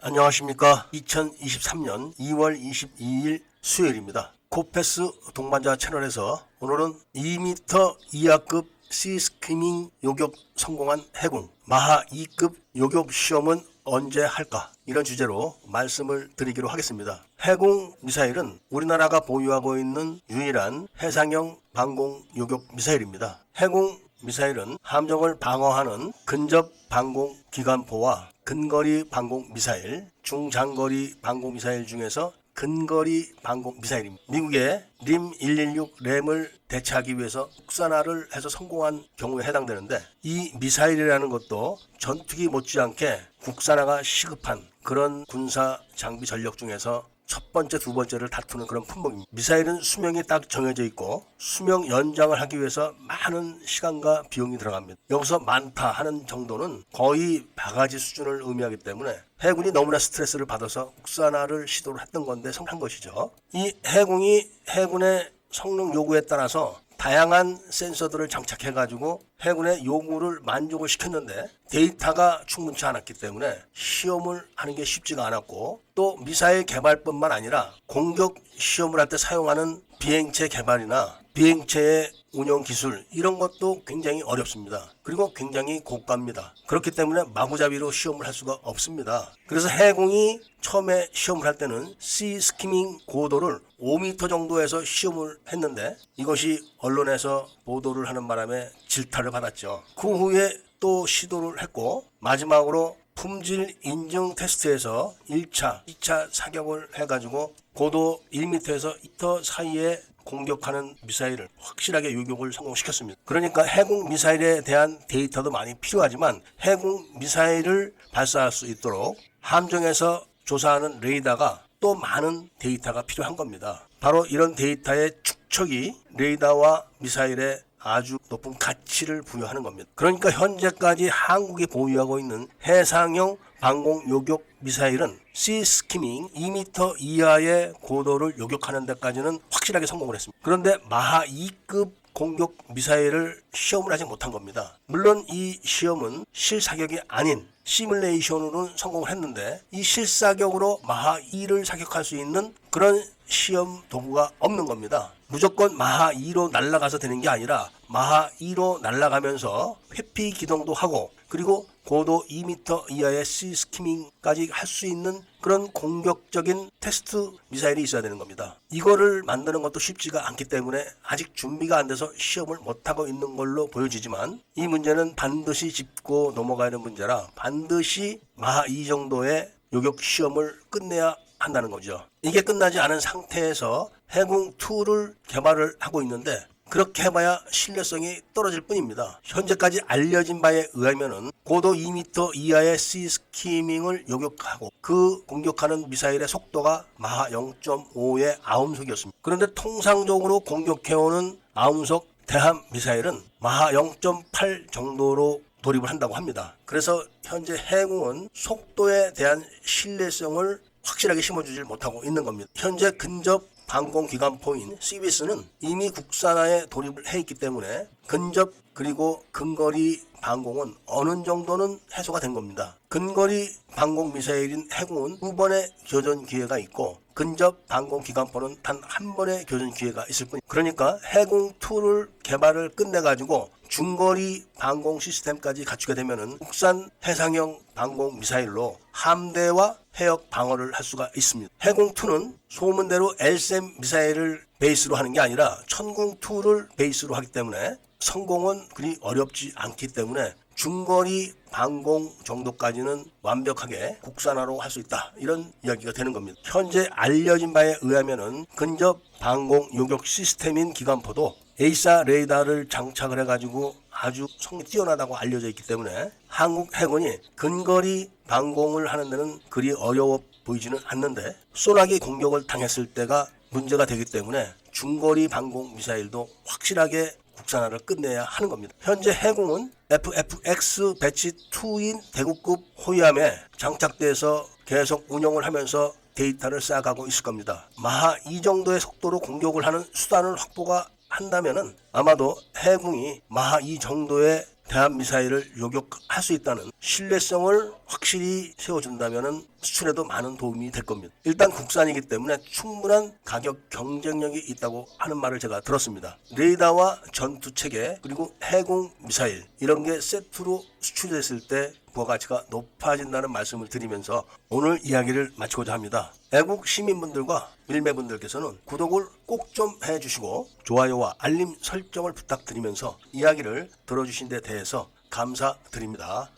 안녕하십니까. 2023년 2월 22일 수요일입니다. 코페스 동반자 채널에서 오늘은 2m 이하급 시스키밍 요격 성공한 해군 마하 2급 요격 시험은 언제 할까? 이런 주제로 말씀을 드리기로 하겠습니다. 해공 미사일은 우리나라가 보유하고 있는 유일한 해상형 방공 요격 미사일입니다. 해공 미사일은 함정을 방어하는 근접 방공 기관포와 근거리 방공 미사일, 중장거리 방공 미사일 중에서 근거리 방공 미사일입니다. 미국의 림 116 램을 대체하기 위해서 국산화를 해서 성공한 경우에 해당되는데, 이 미사일이라는 것도 전투기 못지않게 국산화가 시급한 그런 군사 장비 전력 중에서 첫 번째, 두 번째를 다투는 그런 품목입니다. 미사일은 수명이 딱 정해져 있고 수명 연장을 하기 위해서 많은 시간과 비용이 들어갑니다. 여기서 많다 하는 정도는 거의 바가지 수준을 의미하기 때문에 해군이 너무나 스트레스를 받아서 국산화를 시도를 했던 건데 성공한 것이죠. 이 해군이 해군의 성능 요구에 따라서 다양한 센서들을 장착해가지고 해군의 요구를 만족을 시켰는데 데이터가 충분치 않았기 때문에 시험을 하는 게 쉽지가 않았고, 또 미사일 개발뿐만 아니라 공격 시험을 할 때 사용하는 비행체 개발이나 비행체의 운영 기술, 이런 것도 굉장히 어렵습니다. 그리고 굉장히 고가입니다. 그렇기 때문에 마구잡이로 시험을 할 수가 없습니다. 그래서 해공이 처음에 시험을 할 때는 시스키밍 고도를 5m 정도에서 시험을 했는데 이것이 언론에서 보도를 하는 바람에 질타를 받았죠. 그 후에 또 시도를 했고, 마지막으로 품질 인증 테스트에서 1차, 2차 사격을 해가지고 고도 1m에서 2m 사이에 공격하는 미사일을 확실하게 요격을 성공시켰습니다. 그러니까 해공 미사일에 대한 데이터도 많이 필요하지만 해공 미사일을 발사할 수 있도록 함정에서 조사하는 레이더가 또 많은 데이터가 필요한 겁니다. 바로 이런 데이터의 축적이 레이더와 미사일의 아주 높은 가치를 부여하는 겁니다. 그러니까 현재까지 한국이 보유하고 있는 해상형 방공 요격 미사일은 시스키밍 2m 이하의 고도를 요격하는 데까지는 확실하게 성공을 했습니다. 그런데 마하 2급 공격 미사일을 시험을 하지 못한 겁니다. 물론 이 시험은 실사격이 아닌 시뮬레이션으로는 성공을 했는데, 이 실사격으로 마하 2를 사격할 수 있는 그런 시험 도구가 없는 겁니다. 무조건 마하 2로 날아가서 되는 게 아니라 마하 2로 날아가면서 회피 기동도 하고, 그리고 고도 2m 이하의 시스키밍까지 할 수 있는 그런 공격적인 테스트 미사일이 있어야 되는 겁니다. 이거를 만드는 것도 쉽지가 않기 때문에 아직 준비가 안 돼서 시험을 못하고 있는 걸로 보여지지만, 이 문제는 반드시 짚고 넘어가야 하는 문제라 반드시 마하 2 정도의 요격 시험을 끝내야 한다는 거죠. 이게 끝나지 않은 상태에서 해공2를 개발을 하고 있는데, 그렇게 해봐야 신뢰성이 떨어질 뿐입니다. 현재까지 알려진 바에 의하면은 고도 2m 이하의 시스키밍을 요격하고 그 공격하는 미사일의 속도가 마하 0.5의 아음속이었습니다. 그런데 통상적으로 공격해오는 아음속 대함 미사일은 마하 0.8 정도로 돌입을 한다고 합니다. 그래서 현재 해공은 속도에 대한 신뢰성을 확실하게 심어주질 못하고 있는 겁니다. 현재 근접 방공기관포인 CBS는 이미 국산화에 돌입을 해 있기 때문에 근접 그리고 근거리 방공은 어느 정도는 해소가 된 겁니다. 근거리 방공 미사일인 해공은 2번의 교전 기회가 있고 근접 방공 기관포는 단 한 번의 교전 기회가 있을 뿐입니다. 그러니까 해공2를 개발을 끝내가지고 중거리 방공 시스템까지 갖추게 되면은 국산 해상형 방공 미사일로 함대와 해역 방어를 할 수가 있습니다. 해공2는 소문대로 LSAM 미사일을 베이스로 하는 게 아니라 천궁2를 베이스로 하기 때문에 성공은 그리 어렵지 않기 때문에 중거리 방공 정도까지는 완벽하게 국산화로 할 수 있다, 이런 이야기가 되는 겁니다. 현재 알려진 바에 의하면은 근접 방공 요격 시스템인 기관포도 에이사 레이더를 장착을 해가지고 아주 성능이 뛰어나다고 알려져 있기 때문에 한국 해군이 근거리 방공을 하는 데는 그리 어려워 보이지는 않는데, 소나기 공격을 당했을 때가 문제가 되기 때문에 중거리 방공 미사일도 확실하게 국산화를 끝내야 하는 겁니다. 현재 해공은 FFX 배치 2인 대구급 호위함에 장착돼서 계속 운영을 하면서 데이터를 쌓아가고 있을 겁니다. 마하 2 정도의 속도로 공격을 하는 수단을 확보가 한다면은 아마도 해군이 마하 2 정도의 대한미사일을 요격할 수 있다는 신뢰성을 확실히 세워준다면 수출에도 많은 도움이 될 겁니다. 일단 국산이기 때문에 충분한 가격 경쟁력이 있다고 하는 말을 제가 들었습니다. 레이더와 전투체계 그리고 해공 미사일 이런 게 세트로 수출됐을 때 부가가치가 높아진다는 말씀을 드리면서 오늘 이야기를 마치고자 합니다. 애국 시민분들과 밀매분들께서는 구독을 꼭 좀 해주시고 좋아요와 알림 설정을 부탁드리면서 이야기를 들어주신 데 대해서 감사드립니다.